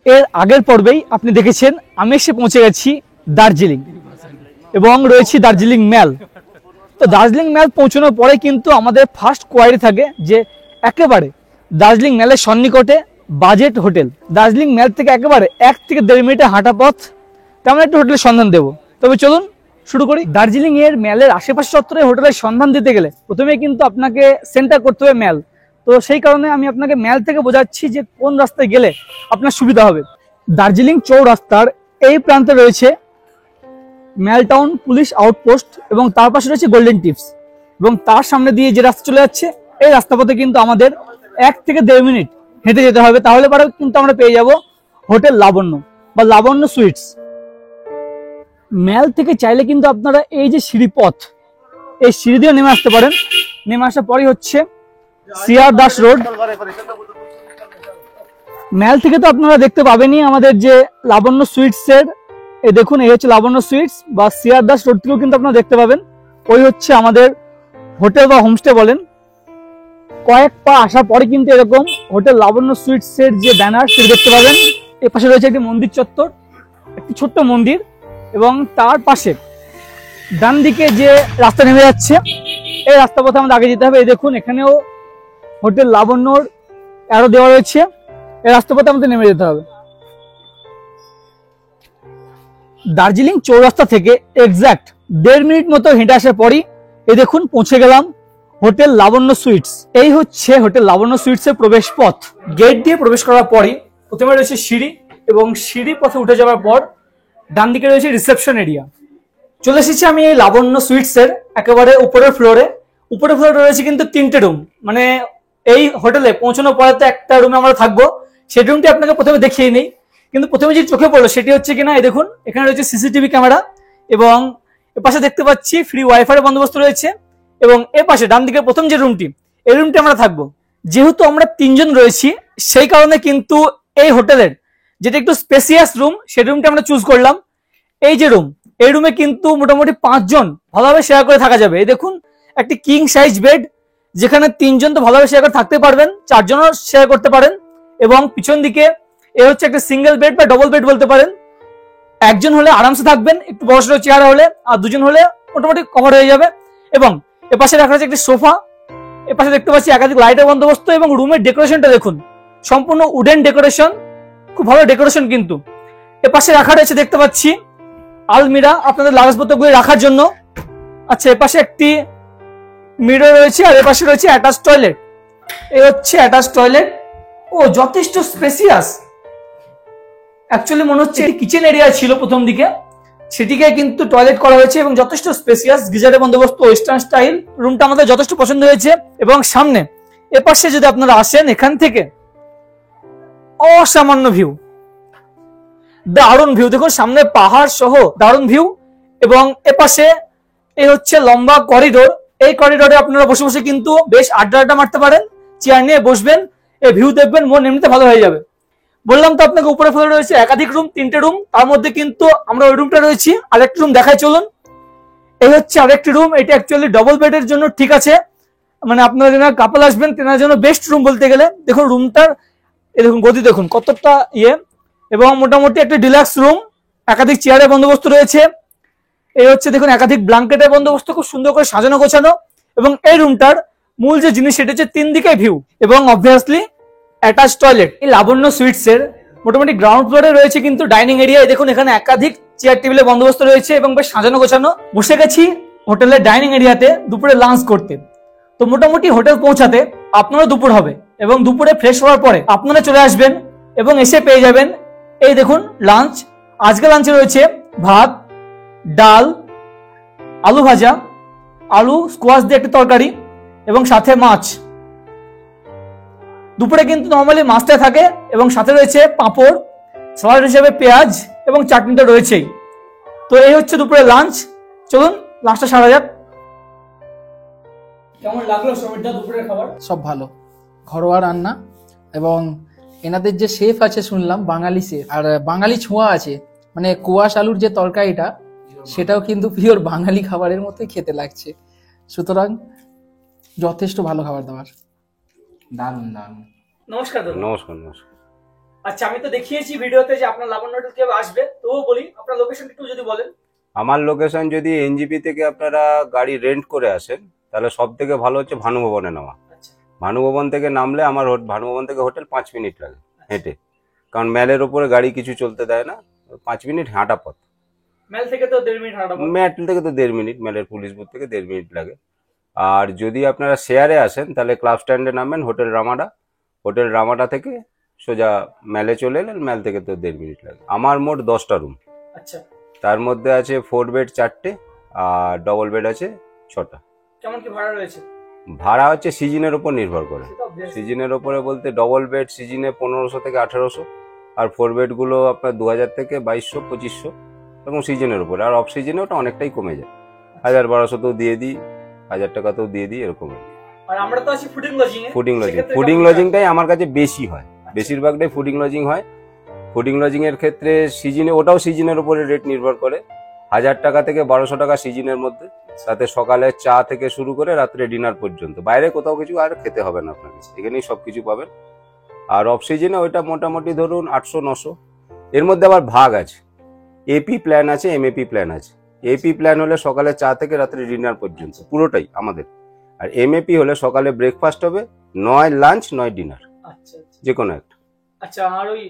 এর আগের পর্বেই আপনি দেখেছেন আমি এসে পৌঁছে গেছি দার্জিলিং এবং রয়েছি দার্জিলিং ম্যাল। তো দার্জিলিং ম্যাল পৌঁছানোর পরে কিন্তু আমাদের ফার্স্ট কোয়ারি থাকে যে একেবারে দার্জিলিং ম্যালের সন্নিকটে বাজেট হোটেল। দার্জিলিং ম্যাল থেকে একেবারে 1 থেকে 1.5 মিনিটের হাঁটা পথ, তেমন একটা হোটেলের সন্ধান দেব। তবে চলুন শুরু করি। দার্জিলিং এর ম্যালের আশেপাশে চত্বরে হোটেলের সন্ধান দিতে গেলে প্রথমে কিন্তু আপনাকে সেন্টার করতে হবে ম্যাল। তো সেই কারণে আমি আপনাকে ম্যাল থেকে বোঝাচ্ছি যে কোন রাস্তায় গেলে আপনার সুবিধা হবে। দার্জিলিং চৌরাস্তার এই প্রান্তে রয়েছে ম্যাল টাউন পুলিশ আউটপোস্ট এবং তার পাশে রয়েছে গোল্ডেন টিপস, এবং তার সামনে দিয়ে যে রাস্তা চলে যাচ্ছে এই রাস্তা পথে কিন্তু আমাদের 1 থেকে 1.5 মিনিট হেঁটে যেতে হবে, তাহলে পরে কিন্তু আমরা পেয়ে যাব হোটেল লাবণ্য বা লাবণ্য সুইটস। ম্যাল থেকে চাইলে কিন্তু আপনারা এই যে সিঁড়ি পথ, এই সিঁড়ি দিয়ে নেমে আসতে পারেন। নেমে আসার পরই হচ্ছে সিআর দাস রোড। ম্যাল থেকে তো আপনারা দেখতে পাবেনই আমাদের যে লাবণ্য সুইটস এর, এই দেখুন এই হচ্ছে লাবণ্য সুইটস, বা সিআর দাস রোড থেকেও কিন্তু আপনারা দেখতে পাবেন ওই হচ্ছে আমাদের হোটেল বা হোমস্টে বলেন। কয়েক পা আসার পরে কিন্তু এরকম হোটেল লাবণ্য সুইটস এর যে ব্যানার সেটা দেখতে পাবেন। এর পাশে রয়েছে একটি মন্দির চত্বর, একটি ছোট্ট মন্দির, এবং তার পাশে ডান দিকে যে রাস্তা নেমে যাচ্ছে এই রাস্তা পথে আমাদের আগে যেতে হবে। এই দেখুন এখানেও হোটেল লাবণ্যর অ্যারো দেওয়া রয়েছে, এই রাস্তা পথে আমাদের নেমে যেতে হবে। দার্জিলিং চৌরাস্তা থেকে এক্সাক্ট 1.5 মিনিট মতো হেঁটে আসার পরই এই দেখুন পৌঁছে গেলাম হোটেল লাবণ্য সুইটস। এই হচ্ছে হোটেল লাবণ্য সুইটস এর প্রবেশ পথ। গেট দিয়ে প্রবেশ করার পরই প্রথমে রয়েছে সিঁড়ি, এবং সিঁড়ি পথে উঠে যাওয়ার পর ডান দিকে রয়েছে রিসেপশন এরিয়া। চলে এসেছি আমি এই লাবণ্য সুইটস এর একেবারে উপরের ফ্লোরে। উপরের ফ্লোরে রয়েছে কিন্তু 3টে রুম, মানে এই হোটেলে পৌঁছানোর পরে তো একটা রুমে আমরা থাকবো, সেই রুমটি আপনাকে প্রথমে দেখিয়ে নেই। কিন্তু প্রথমে যে চোখে পড়লো সেটি হচ্ছে কিনা এই দেখুন এখানে রয়েছে সিসিটিভি ক্যামেরা, এবং এর পাশে দেখতে পাচ্ছি ফ্রি ওয়াইফাই এর বন্দোবস্ত রয়েছে, এবং এর পাশে ডান দিকে প্রথম যে রুমটি, এই রুমটি আমরা থাকবো। যেহেতু আমরা 3 জন রয়েছি সেই কারণে কিন্তু এই হোটেলের যেটা একটু স্পেসিয়াস রুম সেই রুমটি আমরা চুজ করলাম। এই যে রুম, এই রুমে কিন্তু মোটামুটি 5 জন ভালোভাবে শেয়ার করে থাকা যাবে। এই দেখুন একটি কিং সাইজ বেড, যেখানে 3 জন তো ভালোভাবে শেয়ার করে থাকতে পারবেন, 4 জনও শেয়ার করতে পারেন। এবং পিছন দিকে এ হচ্ছে একটা সিঙ্গেল বেড বা ডবল বেড বলতে পারেন। একজন হলে আরামসে থাকবেন, একটু বড় সড়ো চেয়ার হলে, আর 2 জন হলে মোটামুটি কভার হয়ে যাবে। এবং এপাশে রাখা আছে একটি সোফা, এপাশে দেখতে পাচ্ছি একাধিক লাইটের বন্দোবস্ত, এবং রুমের ডেকোরেশনটা দেখুন সম্পূর্ণ উডেন ডেকোরেশন, খুব ভালো ডেকোরেশন। কিন্তু এপাশে রাখা রয়েছে দেখতে পাচ্ছি আলমিরা আপনাদের লাগেজপত্রগুলি রাখার জন্য। আচ্ছা, এপাশে একটি মিরর রয়েছে, আর এপাশে রয়েছে অ্যাটাচ টয়লেট। এই হচ্ছে অ্যাটাচ টয়লেট, ও যথেষ্ট স্পেসিয়াস। অ্যাকচুয়ালি মনে হচ্ছে কিচেন এরিয়া ছিল প্রথম দিকে, সেটিকে কিন্তু টয়লেট করা হয়েছে, এবং যথেষ্ট স্পেসিয়াস, গিজারের বন্দোবস্ত ওয়েস্টার্ন স্টাইল। রুমটা আমাদের যথেষ্ট পছন্দ হয়েছে। এবং সামনে এপাশে যদি আপনারা আসেন, এখান থেকে অসামান্য ভিউ, দারুণ ভিউ, দেখুন সামনে পাহাড় সহ দারুণ ভিউ। এবং এপাশে এই হচ্ছে লম্বা করিডোর, এই করিডোরে আপনারা বসে বসে কিন্তু বেশ আড্ডা মারতে পারেন, চেয়ার নিয়ে বসবেন, এই ভিউ দেখবেন, মন এমনিতে ভালো হয়ে যাবে। বললাম তো আপনাকে উপরে ফ্লোরে রয়েছে একাধিক রুম, 3টে রুম, তার মধ্যে কিন্তু আমরা ওই রুমটা রয়েছি। আরেকটি রুম দেখাই চলুন। এই হচ্ছে আরেকটি রুম, এটা অ্যাকচুয়ালি ডবল বেডের জন্য ঠিক আছে, মানে আপনারা যারা কাপল আসবেন তেনার জন্য বেস্ট রুম বলতে গেলে। দেখুন রুমটার এই দেখুন গদি দেখুন কতটা ইয়ে, এবং মোটামুটি একটা ডিলাক্স রুম, একাধিক চেয়ারের বন্দোবস্ত রয়েছে। এই হচ্ছে দেখুন একাধিক ব্ল্যাঙ্কেটের বন্দোবস্ত, খুব সুন্দর করে সাজানো গোছানো। এবং এই রুমটার মূল যে জিনিস সেটা হচ্ছে 3 দিকে ভিউ, এবং অবভিয়াসলি অ্যাটাচ টয়লেট। এই লাবণ্য সুইটস এর মোটামুটি গ্রাউন্ড ফ্লোরে রয়েছে কিন্তু ডাইনিং এরিয়া। দেখুন এখানে একাধিক চেয়ার টেবিলের বন্দোবস্ত রয়েছে, এবং বেশ সাজানো গোছানো। বসে গেছি হোটেলের ডাইনিং এরিয়াতে দুপুরে লাঞ্চ করতে। তো মোটামুটি হোটেল পৌঁছাতে আপনারও দুপুর হবে, এবং দুপুরে ফ্রেশ হওয়ার পরে আপনারা চলে আসবেন এবং এসে পেয়ে যাবেন এই দেখুন লাঞ্চ। আজকে লাঞ্চে রয়েছে ভাত, ডাল, আলু ভাজা, আলু স্কোয়াশ দিয়ে একটা তরকারি, এবং সাথে মাছ। দুপুরে কিন্তু নর্মালি মাছটা থাকে, এবং সাথে রয়েছে পাঁপড়, সালাড হিসেবে পেঁয়াজ, এবং চাটনিটা রয়েছেই। তো এই হচ্ছে দুপুরে লাঞ্চ। চলুন লাঞ্চটা সারা যাক। কেমন লাগলো সবাইটা দুপুরের খাবার? সব ভালো, ঘরোয়া রান্না, এবং এনাদের যে শেফ আছে শুনলাম বাঙালি শেফ, আর বাঙালি ছোঁয়া আছে, মানে কুয়াশ আলুর যে তরকারিটা সেটাও কিন্তু পিওর বাঙালি খাবারের মতোই খেতে লাগছে। সুতরাং যথেষ্ট ভালো খাবার দাবার। দারুণ দারুণ। নমস্কার দাদা। নমস্কার নমস্কার। আচ্ছা, আমি তো দেখিয়েছি ভিডিওতে যে আপনার লাবণ্য হোটেল কিভাবে আসবে, তবুও বলি আপনার লোকেশন একটু যদি বলেন। আমার লোকেশন যদি এনজিপি থেকে আপনারা গাড়ি রেন্ট করে আসেন তাহলে সব থেকে ভালো হচ্ছে ভানুভবনে নামা। আচ্ছা ভানুভবন থেকে নামলে আমার ভানুভবন থেকে হোটেল 5 মিনিট লাগে হেঁটে, কারণ ম্যালের ওপরে গাড়ি কিছু চলতে দেয় না। 5 মিনিট হাঁটা পথ। মেল থেকে তো 1.5 মিনিট হাঁটা পথ। ম্যাল থেকে তো 1.5 মিনিট, ম্যালের পুলিশ বুথ থেকে 1.5 মিনিট লাগে। আর যদি আপনারা শেয়ারে আসেন তাহলে ক্লাব স্ট্যান্ডে নামবেন হোটেল রামাডা, হোটেল রামাডা থেকে সোজা ম্যালে চলে এলেন, ম্যাল থেকে তো 1.5 মিনিট লাগে। আমার মোট 10টা রুম, আচ্ছা, তার মধ্যে আছে 4 বেড 4টে আর ডবল বেড আছে 6টা। কেমন কি ভাড়া রয়েছে? ভাড়া হচ্ছে সিজনের উপর নির্ভর করে। সেটা obvious। সিজনের উপরে বলতে ডবল বেড সিজনে 1500 থেকে 1800, আর 4 বেড গুলো আপনার 2000 থেকে 2200 2500 এবং সিজনের উপরে। আর অফ সিজনে ওটা অনেকটাই কমে যায়, 1200তেও দিয়ে দিই, 1000 টাকাতেও দিয়ে দিই, এরকম। আর আমরা তো আছি ফুডিং লজিং এ। ফুডিং লজিংটাই আমার কাছে বেশি হয়, বেশিরভাগটাই ফুডিং লজিং হয়। ফুডিং লজিং এর ক্ষেত্রে সিজনে, ওটাও সিজনের উপরে রেট নির্ভর করে। 1000 টাকা থেকে 1200 টাকা সিজনের মধ্যে, সাথে সকালে চা থেকে শুরু করে রাত্রে ডিনার পর্যন্ত। বাইরে কোথাও কিছু আর খেতে হবে না আপনাকে, এখানেই সবকিছু পাবেন। আর অফ সিজনে ওইটা মোটামুটি ধরুন 800-900। এর মধ্যে আবার ভাগ আছে, এপি প্ল্যান আছে, এমএপি প্ল্যান আছে। এপি প্ল্যান হলে সকালে চা থেকে রাত্রে ডিনার পর্যন্ত পুরোটাই আমাদের। আর এমএপি হলে সকালে ব্রেকফাস্ট হবে, 9 লাঞ্চ 9 ডিনার, আচ্ছা আচ্ছা যে কোনো একটা। আচ্ছা, আর ওই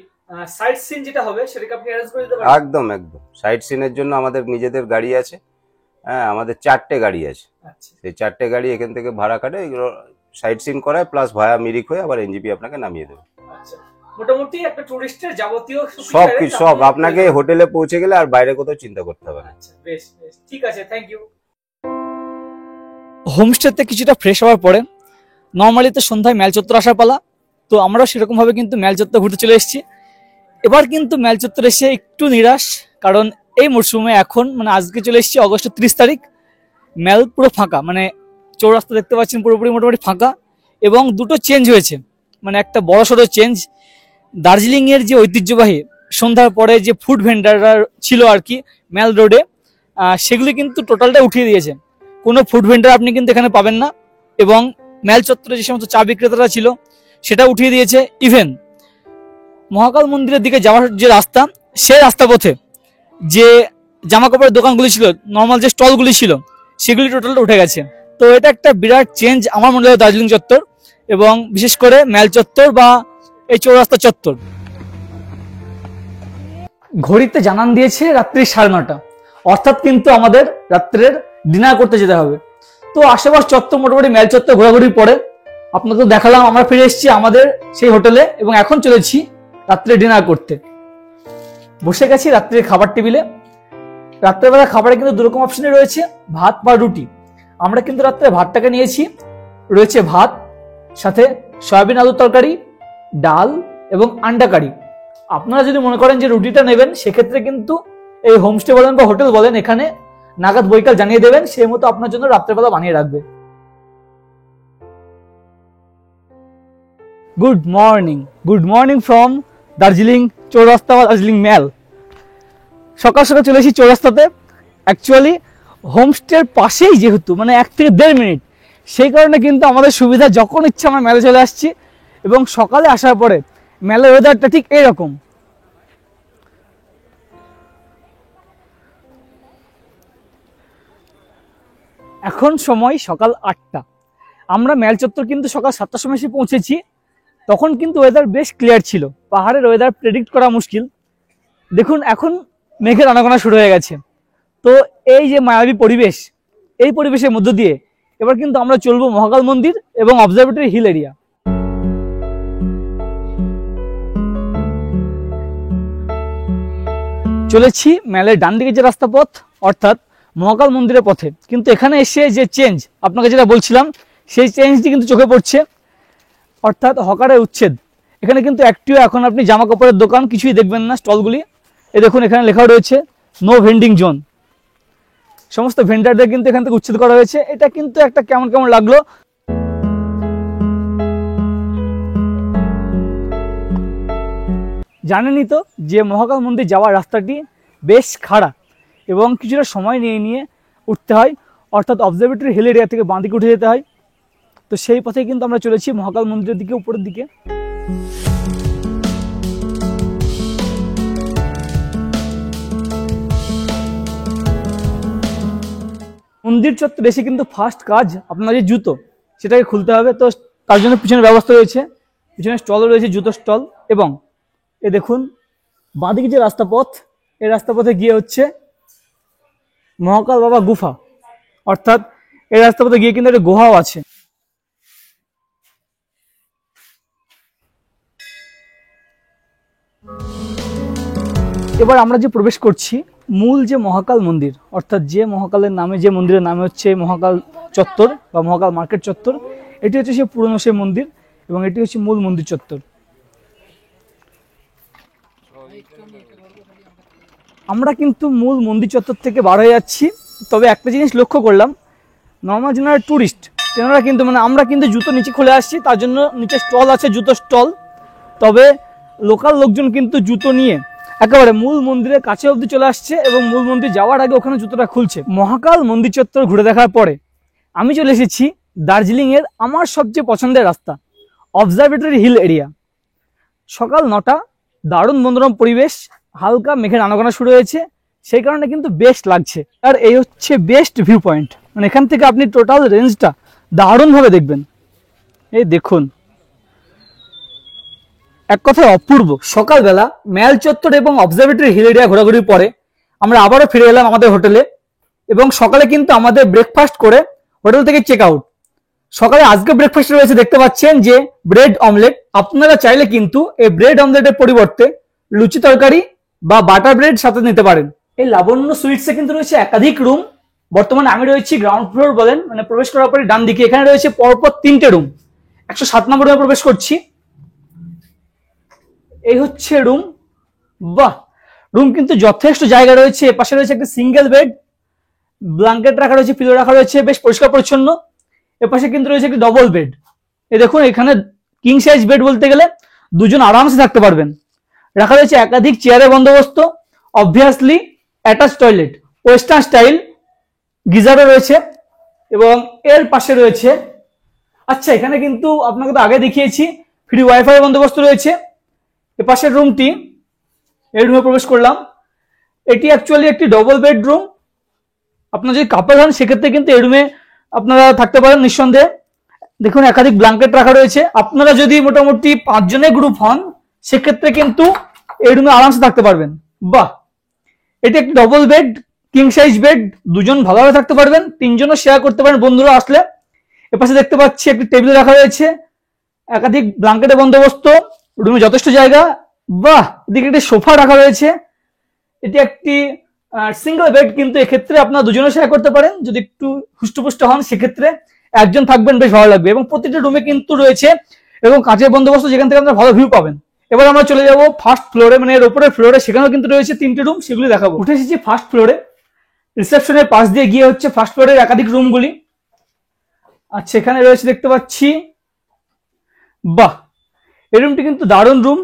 সাইট সিন যেটা হবে সেটাকে আপনি অ্যারেঞ্জ করে দিতে পারেন? একদম একদম। সাইট সিনের জন্য আমাদের নিজেদের গাড়ি আছে। হ্যাঁ, আমাদের 4টে গাড়ি আছে। আচ্ছা সেই 4টে গাড়ি এখান থেকে ভাড়া কাটে, এগুলো সাইট সিন করায়, প্লাস ভায়া মিরিক হয়ে আবার এনজিপি আপনাকে নামিয়ে দেবে। আচ্ছা, মোটামুটি একটা টুরিস্টের যাবতীয় সব কিছু, সব আপনাকে হোটেলে পৌঁছে গেলে আর বাইরে কোথাও চিন্তা করতে হবে না। আচ্ছা, বেশ বেশ, ঠিক আছে, থ্যাংক ইউ। হোমস্টেতে কিছুটা ফ্রেশ হওয়ার পরে নর্মালি তো সন্ধ্যায় মেল চত্বর আসার পালা, তো আমরাও সেরকম ভাবে কিন্তু মেল চত্বর ঘুরতে চলে এসেছি। এবার কিন্তু মেল চত্বর এসে একটু নিরাশ, কারণ এই মরশুমে এখন মানে আজকে চলে এসেছি অগস্টের 30 তারিখ, মেল পুরো ফাঁকা, মানে চৌরাস্তা দেখতে পাচ্ছেন পুরোপুরি মোটামুটি ফাঁকা। এবং দুটো চেঞ্জ হয়েছে, মানে একটা বড়সড় চেঞ্জ। দার্জিলিং এর যে ঐতিহ্যবাহী সন্ধ্যার পরে যে ফুড ভেন্ডাররা ছিল আর কি মেল রোডে, সেগুলি কিন্তু টোটালটা উঠিয়ে দিয়েছে। কোনো ফুড ভেন্ডার আপনি কিন্তু এখানে পাবেন না। এবং মেল চত্বরে যে সমস্ত চা বিক্রেতারা ছিল সেটা উঠিয়ে দিয়েছে। ইভেন মহাকাল মন্দিরের দিকে যাওয়ার যে রাস্তা, সেই রাস্তা পথে যে জামা কাপড়ের দোকানগুলি ছিল, নর্মাল যে স্টলগুলি ছিল, সেগুলি টোটালটা উঠে গেছে। তো এটা একটা বিরাট চেঞ্জ আমার মনে হয় দার্জিলিং চত্বর, এবং বিশেষ করে মেল চত্বর বা এই চৌরাস্তা চত্বর। ঘড়িতে জানান দিয়েছে রাত্রি 9:30, অর্থাৎ কিন্তু আমাদের রাত্রের ডিনার করতে যেতে হবে। তো আশেপাশ চত্বর মোটামুটি মেল চত্বর ঘোরাঘুরি পরে আপনাদের দেখালাম, আমরা ফিরে এসেছি আমাদের সেই হোটেলে এবং এখন চলেছি রাত্রে ডিনার করতে। বসে গেছি রাত্রের খাবার টেবিলে। রাত্রেবেলা খাবারে কিন্তু দুরকম অপশনে রয়েছে, ভাত বা রুটি। আমরা কিন্তু রাত্রে ভাতটাকে নিয়েছি। রয়েছে ভাত, সাথে সয়াবিন আলুর তরকারি, ডাল এবং আন্ডা কারি। আপনারা যদি মনে করেন যে রুটিটা নেবেন, সেক্ষেত্রে কিন্তু এই হোমস্টে বলেন বা হোটেল বলেন, এখানে নাগাদ বৈকাল জানিয়ে দেবেন, সেই মতো আপনার জন্য রাত্রেবেলা বানিয়ে রাখবে। গুড মর্নিং ফ্রম দার্জিলিং চৌরাস্তা বা দার্জিলিং মেল। সকাল সকাল চলে এসেছি চৌরাস্তাতে। অ্যাকচুয়ালি হোমস্টের পাশেই যেহেতু মানে 1 থেকে 1.5 মিনিট, সেই কারণে কিন্তু আমাদের সুবিধা, যখন ইচ্ছা আমরা মেলে চলে আসছি। এবং সকালে আসার পরে মেলের ওয়েদারটা ঠিক এইরকম। এখন সময় সকাল 8টা। আমরা মেল চত্বর কিন্তু সকাল 7টার সময় এসে পৌঁছেছি। তখন কিন্তু ওয়েদার বেশ ক্লিয়ার ছিল। পাহাড়ের ওয়েদার প্রেডিক্ট করা মুশকিল। দেখুন এখন মেঘের আনাগোনা শুরু হয়ে গেছে। তো এই যে মায়াবী পরিবেশ, এই পরিবেশের মধ্য দিয়ে এবার কিন্তু আমরা চলবো মহাকাল মন্দির এবং অবজারভেটরি হিল এরিয়া। চলেছি মেলের ডান দিকে যে রাস্তা পথ, অর্থাৎ মহাকাল মন্দিরের পথে। কিন্তু এখানে এসে যে চেঞ্জ আপনাকে যেটা বলছিলাম, সেই চেঞ্জটি কিন্তু চোখে পড়ছে, অর্থাৎ হকারের উচ্ছেদ। এখানে কিন্তু একটিও এখন আপনি জামা কাপড়ের দোকান কিছুই দেখবেন না। স্টলগুলি এই দেখুন, এখানে লেখা রয়েছে নো ভেন্ডিং জোন। সমস্ত ভেন্ডারদের কিন্তু এখান থেকে উচ্ছেদ করা হয়েছে। এটা কিন্তু একটা কেমন কেমন লাগলো। জানেনই তো যে মহাকাল মন্দির যাওয়ার রাস্তাটি বেশ খাড়া এবং কিছুটা সময় নিয়ে উঠতে হয়। অর্থাৎ অবজারভেটরি হিল এরিয়া থেকে বাঁ দিকে উঠে যেতে হয়। তো সেই পথে কিন্তু আমরা চলেছি মহাকাল মন্দিরের দিকে, উপরের দিকে। মন্দির চত্বরে এসে কিন্তু ফার্স্ট কাজ আপনার যে জুতো সেটাকে খুলতে হবে। তো তার জন্য পিছনে ব্যবস্থা রয়েছে, পিছনে স্টল রয়েছে, জুতো স্টল। এবং এ দেখুন বাঁদিকে যে রাস্তা পথ, এই রাস্তা পথে গিয়ে হচ্ছে মহাকাল বাবা গুফা, অর্থাৎ এই রাস্তা পথে গিয়ে কিন্তু একটা গুহাও আছে। এবার আমরা যে প্রবেশ করছি মূল যে মহাকাল মন্দির, অর্থাৎ যে মহাকালের নামে, যে মন্দিরের নামে হচ্ছে মহাকাল চত্বর বা মহাকাল মার্কেট চত্বর, এটি হচ্ছে সে পুরনো সে মন্দির এবং এটি হচ্ছে মূল মন্দির চত্বর। আমরা কিন্তু মূল মন্দির চত্বর থেকে বার হয়ে যাচ্ছি। তবে একটা জিনিস লক্ষ্য করলাম, নর্মাল যারা টুরিস্ট তেনারা কিন্তু আমরা কিন্তু জুতো নিচে খুলে আসছি, তার জন্য নিচে স্টল আছে, জুতো স্টল। তবে লোকাল লোকজন কিন্তু জুতো নিয়ে একেবারে মূল মন্দিরের কাছে অবধি চলে আসছে এবং মূল মন্দির যাওয়ার আগে ওখানে জুতোটা খুলছে। মহাকাল মন্দির চত্বর ঘুরে দেখার পরে আমি চলে এসেছি দার্জিলিং এর আমার সবচেয়ে পছন্দের রাস্তা, অবজারভেটরি হিল এরিয়া। সকাল 9টা, দারুণ মনোরম পরিবেশ, হালকা মেঘের আনাগোনা শুরু হয়েছে, সেই কারণে কিন্তু বেস্ট লাগছে। আর এই হচ্ছে বেস্ট ভিউ পয়েন্ট, মানে এখান থেকে আপনি টোটাল রেঞ্জটা দারুণভাবে দেখবেন। এই দেখুন, এক কথায় অপূর্ব। সকালবেলা ম্যাল চত্বর এবং অবজারভেটরি হিল এরিয়া ঘোরাঘুরির পরে আমরা আবারও ফিরে এলাম আমাদের হোটেলে এবং সকালে কিন্তু আমাদের ব্রেকফাস্ট করে হোটেল থেকে চেক আউট। সকালে আজকে ব্রেকফাস্ট রয়েছে, দেখতে পাচ্ছেন যে ব্রেড অমলেট। আপনারা চাইলে কিন্তু এই ব্রেড অমলেটের পরিবর্তে লুচি তরকারি বা বাটার ব্রেড সাথে নিতে পারেন। এই লাবণ্য সুইটসে কিন্তু রয়েছে একাধিক রুম। বর্তমানে আমি রয়েছি গ্রাউন্ড ফ্লোর বলেন, মানে প্রবেশ করার পরে ডান দিকে। এখানে রয়েছে পরপর 3টে রুম। 107 নম্বর রুমে প্রবেশ করছি। এই হচ্ছে রুম। বাহ, রুম কিন্তু যথেষ্ট জায়গা রয়েছে। এপাশে রয়েছে একটা সিঙ্গেল বেড, ব্ল্যাঙ্কেট রাখা রয়েছে, পিলো রাখা রয়েছে, বেশ পরিষ্কার পরিচ্ছন্ন। এপাশে কিন্তু রয়েছে একটি ডবল বেড। এই দেখুন, এখানে কিং সাইজ বেড বলতে গেলে দুজন আরামসে থাকতে পারবেন। রাখা রয়েছে একাধিক চেয়ারের বন্দোবস্ত, obviously attach toilet, western style, গিজারও রয়েছে এবং এর পাশে রয়েছে, আচ্ছা এখানে কিন্তু আপনাকে তো আগে দেখিয়েছি, ফ্রি ওয়াইফাই বন্দোবস্ত রয়েছে। এপাশের রুমটি, এই রুমে প্রবেশ করলাম। এটি অ্যাকচুয়ালি একটি ডবল বেডরুম। আপনার যদি কাপল হন সেক্ষেত্রে কিন্তু এই রুমে আপনারা থাকতে পারেন নিঃসন্দেহে। দেখুন একাধিক ব্ল্যাঙ্কেট রাখা রয়েছে। আপনারা যদি মোটামুটি 5 জনের গ্রুপ হন সেক্ষেত্রে কিন্তু এই রুমে আরামসে থাকতে পারবেন। বাহ, এটি একটি double bed, king size bed, দুজন ভালোভাবে থাকতে পারবেন, 3 জনও শেয়ার করতে পারেন বন্ধুরা আসলে। এপাশে দেখতে পাচ্ছি একটি টেবিল রাখা রয়েছে, একাধিক ব্ল্যাঙ্কেটের বন্দোবস্ত, রুমে যথেষ্ট জায়গা। বাহ, এদিকে একটি সোফা রাখা রয়েছে। এটি একটি সিঙ্গেল বেড, কিন্তু এক্ষেত্রে আপনারা দুজনে শেয়ার করতে পারেন। যদি একটু হুষ্টপুষ্ট হন সেক্ষেত্রে একজন থাকবেন, বেশ ভালো লাগবে। এবং প্রতিটা রুমে কিন্তু রয়েছে এবং কাঁচের বন্দোবস্ত, যেখান থেকে আপনারা ভালো ভিউ পাবেন। এবার আমরা চলে যাব ফার্স্ট ফ্লোরে, মানে এর উপরের ফ্লোরে। সেখানেও কিন্তু রয়েছে 3টে রুম, সেগুলি দেখাবো। উঠে এসেছি ফার্স্ট ফ্লোরে। রিসেপশনের পাশ দিয়ে গিয়ে হচ্ছে ফার্স্ট ফ্লোরের একাধিক রুমগুলি। আচ্ছা, এখানে রয়েছে দেখতে পাচ্ছি, বাহ, এই রুমটি কিন্তু দারুণ রুম।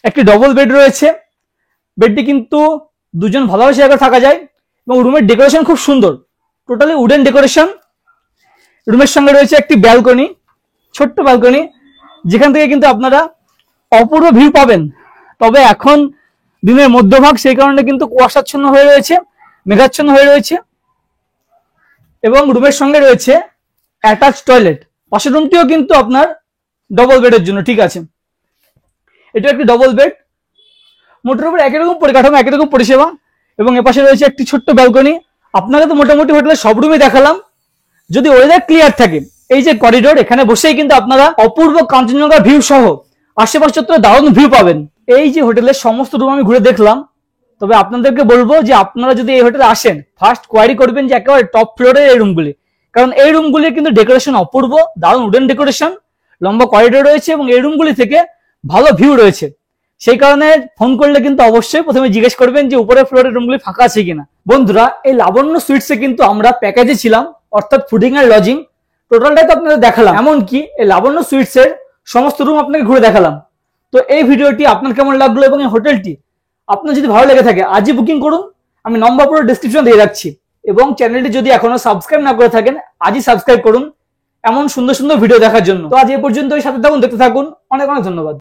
একটি ডবল বেড রয়েছে, বেডটি কিন্তু দুজন ভালোভাবে শেয়ার করে থাকা যায় এবং রুমের ডেকোরেশন খুব সুন্দর, টোটালি উডেন ডেকোরেশন। রুমের সঙ্গে রয়েছে একটি ব্যালকনি, ছোট্ট ব্যালকনি, যেখান থেকে কিন্তু আপনারা অপূর্ব ভিউ পাবেন। তবে এখন দিনের মধ্যভাগ, সেই কারণে কিন্তু কুয়াশাচ্ছন্ন হয়ে রয়েছে, মেঘাচ্ছন্ন হয়ে রয়েছে। এবং রুমের সঙ্গে রয়েছে অ্যাটাচ টয়লেট। পাশের রুমটিও কিন্তু আপনার ডবল বেডের জন্য ঠিক আছে। এটা একটি ডবল বেড, মোটের উপর একই রকম পরিকাঠামো, একই রকম পরিষেবা। এবং এপাশে রয়েছে একটি ছোট্ট ব্যালকনি। আপনাকে তো মোটামুটি হোটেলে সব রুমই দেখালাম। যদি ওয়েদার ক্লিয়ার থাকে, এই যে করিডোর, এখানে বসেই কিন্তু আপনারা অপূর্ব কাঞ্চনজঙ্ঘা ভিউ সহ আশেপাশ চত্বরে দারুণ ভিউ পাবেন। এই যে হোটেলের সমস্ত রুম আমি ঘুরে দেখলাম। তবে আপনাদেরকে বলবো যে আপনারা যদি এই হোটেলে আসেন, ফার্স্ট কোয়ারি করবেন যে একেবারে টপ ফ্লোরের এই রুমগুলি, কারণ এই রুমগুলির কিন্তু ডেকোরেশন অপূর্ব, দারুণ উডেন ডেকোরেশন, লম্বা করিডোর রয়েছে এবং এই রুমগুলি থেকে ভালো ভিউ রয়েছে। সেই কারণে ফোন করলে কিন্তু অবশ্যই প্রথমে জিজ্ঞেস করবেন যে উপরের ফ্লোরের রুমগুলি ফাঁকা আছে কিনা। বন্ধুরা, এই লাবণ্য সুইটসে কিন্তু আমরা প্যাকেজে ছিলাম, অর্থাৎ ফুডিং আর লজিং টোটালটাই তো আপনাদের দেখালাম। এমনকি এই লাবণ্য সুইটসের সমস্ত রুম আপনাকে ঘুরে দেখালাম। তো এই ভিডিওটি আপনার কেমন লাগলো এবং এই হোটেলটি আপনার যদি ভালো লেগে থাকে আজই বুকিং করুন। আমি নম্বর পুরো ডেসক্রিপশন দিয়ে রাখছি। এবং চ্যানেলটি যদি এখনো সাবস্ক্রাইব না করে থাকেন আজই সাবস্ক্রাইব করুন এমন সুন্দর সুন্দর ভিডিও দেখার জন্য। তো আজ এ পর্যন্তই, সাথে থাকুন, দেখতে থাকুন। অনেক অনেক ধন্যবাদ।